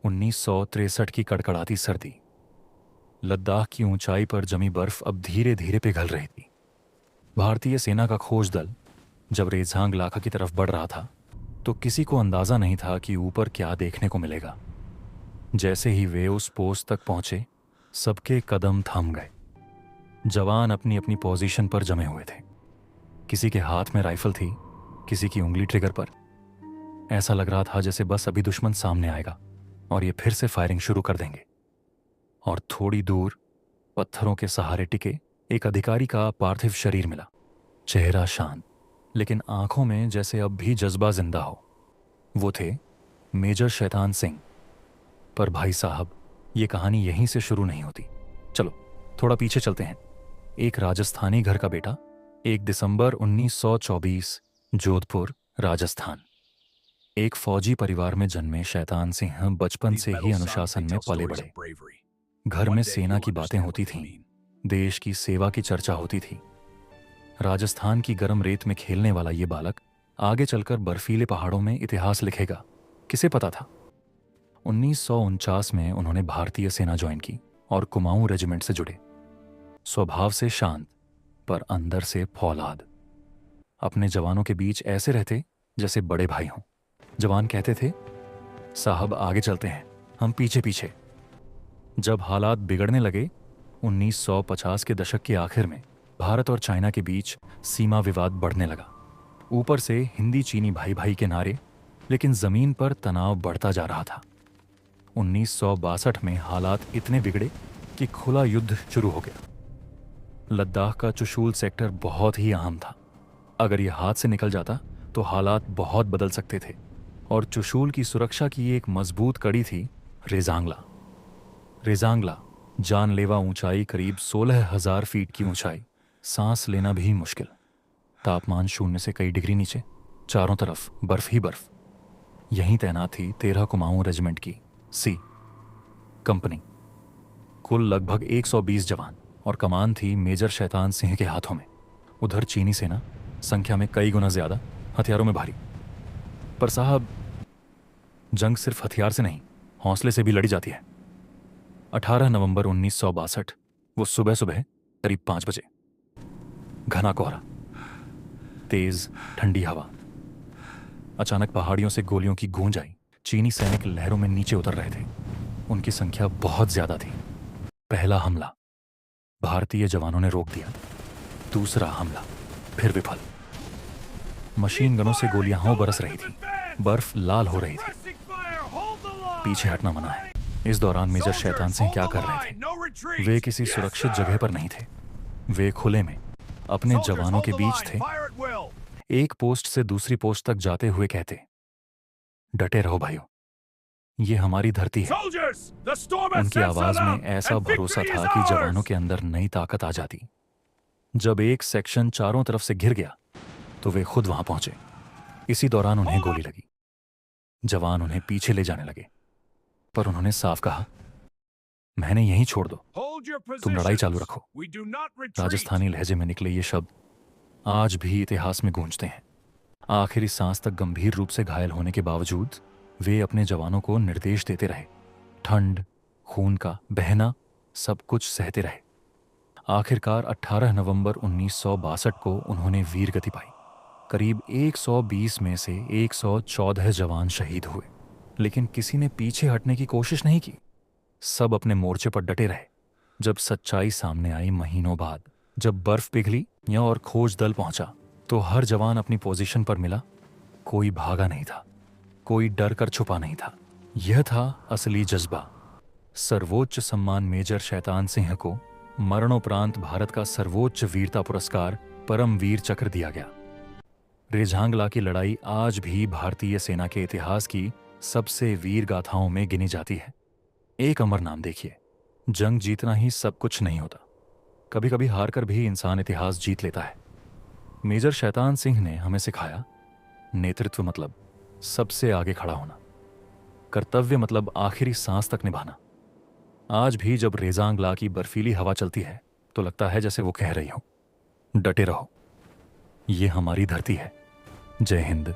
1963 की कड़कड़ाती सर्दी। लद्दाख की ऊंचाई पर जमी बर्फ अब धीरे धीरे पिघल रही थी। भारतीय सेना का खोज दल जब रेझांग लाखा की तरफ बढ़ रहा था तो किसी को अंदाजा नहीं था कि ऊपर क्या देखने को मिलेगा। जैसे ही वे उस पोस्ट तक पहुंचे, सबके कदम थम गए। जवान अपनी अपनी पोजीशन पर जमे हुए थे। किसी के हाथ में राइफल थी, किसी की उंगली ट्रिगर पर। ऐसा लग रहा था जैसे बस अभी दुश्मन सामने आएगा और ये फिर से फायरिंग शुरू कर देंगे। और थोड़ी दूर पत्थरों के सहारे टिके एक अधिकारी का पार्थिव शरीर मिला। चेहरा शांत, लेकिन आंखों में जैसे अब भी जज्बा जिंदा हो। वो थे मेजर शैतान सिंह। पर भाई साहब, ये कहानी यहीं से शुरू नहीं होती। चलो थोड़ा पीछे चलते हैं। एक राजस्थानी घर का बेटा, 1 दिसंबर 1924, जोधपुर, राजस्थान। एक फौजी परिवार में जन्मे शैतान सिंह बचपन से ही अनुशासन में पले बढ़े। घर में सेना की बातें होती थीं, देश की सेवा की चर्चा होती थी। राजस्थान की गर्म रेत में खेलने वाला ये बालक आगे चलकर बर्फीले पहाड़ों में इतिहास लिखेगा, किसे पता था। 1949 में उन्होंने भारतीय सेना ज्वाइन की और कुमाऊं रेजिमेंट से जुड़े। स्वभाव से शांत, पर अंदर से फौलाद। अपने जवानों के बीच ऐसे रहते जैसे बड़े भाई हों। जवान कहते थे, साहब आगे चलते हैं, हम पीछे पीछे। जब हालात बिगड़ने लगे, 1950 के दशक के आखिर में भारत और चाइना के बीच सीमा विवाद बढ़ने लगा। ऊपर से हिंदी चीनी भाई भाई के नारे, लेकिन जमीन पर तनाव बढ़ता जा रहा था। 1962 में हालात इतने बिगड़े कि खुला युद्ध शुरू हो गया। लद्दाख का चुशूल सेक्टर बहुत ही अहम था। अगर यह हाथ से निकल जाता तो हालात बहुत बदल सकते थे। और चुशूल की सुरक्षा की एक मजबूत कड़ी थी रेजांगला। रेजांगला जानलेवा ऊंचाई, करीब 16,000 फीट की ऊंचाई, सांस लेना भी मुश्किल। तापमान 0 से कई डिग्री नीचे, चारों तरफ बर्फ ही बर्फ। यहीं तैनात थी 13 कुमाऊं रेजिमेंट की सी कंपनी। कुल लगभग 120 जवान और कमान थी मेजर शैतान सिंह के हाथों में। उधर चीनी सेना संख्या में कई गुना ज्यादा, हथियारों में भारी। पर साहब, जंग सिर्फ हथियार से नहीं, हौसले से भी लड़ी जाती है। 18 नवंबर 1962, वो सुबह सुबह करीब 5 बजे। घना कोहरा, तेज ठंडी हवा। अचानक पहाड़ियों से गोलियों की गूंज आई। चीनी सैनिक लहरों में नीचे उतर रहे थे। उनकी संख्या बहुत ज्यादा थी। पहला हमला भारतीय जवानों ने रोक दिया। दूसरा हमला फिर विफल। मशीन गनों से गोलियां हों बरस रही थी। बर्फ लाल हो रही थी। पीछे हटना मना है। इस दौरान मेजर शैतान सिंह क्या कर रहे थे? वे किसी सुरक्षित जगह पर नहीं थे। वे खुले में अपने जवानों के बीच थे। एक पोस्ट से दूसरी पोस्ट तक जाते हुए कहते, डटे रहो भाइयों, ये हमारी धरती है। उनकी आवाज में ऐसा भरोसा था कि जवानों के अंदर नई ताकत आ जाती। जब एक सेक्शन चारों तरफ से घिर गया तो वे खुद वहां पहुंचे। इसी दौरान उन्हें गोली लगी। जवान उन्हें पीछे ले जाने लगे, पर उन्होंने साफ कहा, मैंने यहीं छोड़ दो, तुम लड़ाई चालू रखो। राजस्थानी लहजे में निकले ये शब्द आज भी इतिहास में गूंजते हैं। आखिरी सांस तक गंभीर रूप से घायल होने के बावजूद वे अपने जवानों को निर्देश देते रहे। ठंड, खून का बहना, सब कुछ सहते रहे। आखिरकार 18 नवंबर 1962 को उन्होंने वीर गति पाई। करीब 120 में से 114 जवान शहीद हुए, लेकिन किसी ने पीछे हटने की कोशिश नहीं की। सब अपने मोर्चे पर डटे रहे। जब सच्चाई सामने आई महीनों बाद, जब बर्फ पिघली या और खोज दल पहुंचा, तो हर जवान अपनी पोजीशन पर मिला। कोई भागा नहीं था, कोई डर कर छुपा नहीं था। यह था असली जज्बा। सर्वोच्च सम्मान मेजर शैतान सिंह को मरणोपरांत भारत का सर्वोच्च वीरता पुरस्कार परमवीर चक्र दिया गया। रेझांगला की लड़ाई आज भी भारतीय सेना के इतिहास की सबसे वीर गाथाओं में गिनी जाती है। एक अमर नाम देखिए, जंग जीतना ही सब कुछ नहीं होता। कभी कभी हार कर भी इंसान इतिहास जीत लेता है। मेजर शैतान सिंह ने हमें सिखाया, नेतृत्व मतलब सबसे आगे खड़ा होना, कर्तव्य मतलब आखिरी सांस तक निभाना। आज भी जब रेजांगला की बर्फीली हवा चलती है तो लगता है जैसे वो कह रही हो, डटे रहो, ये हमारी धरती है। जय हिंद,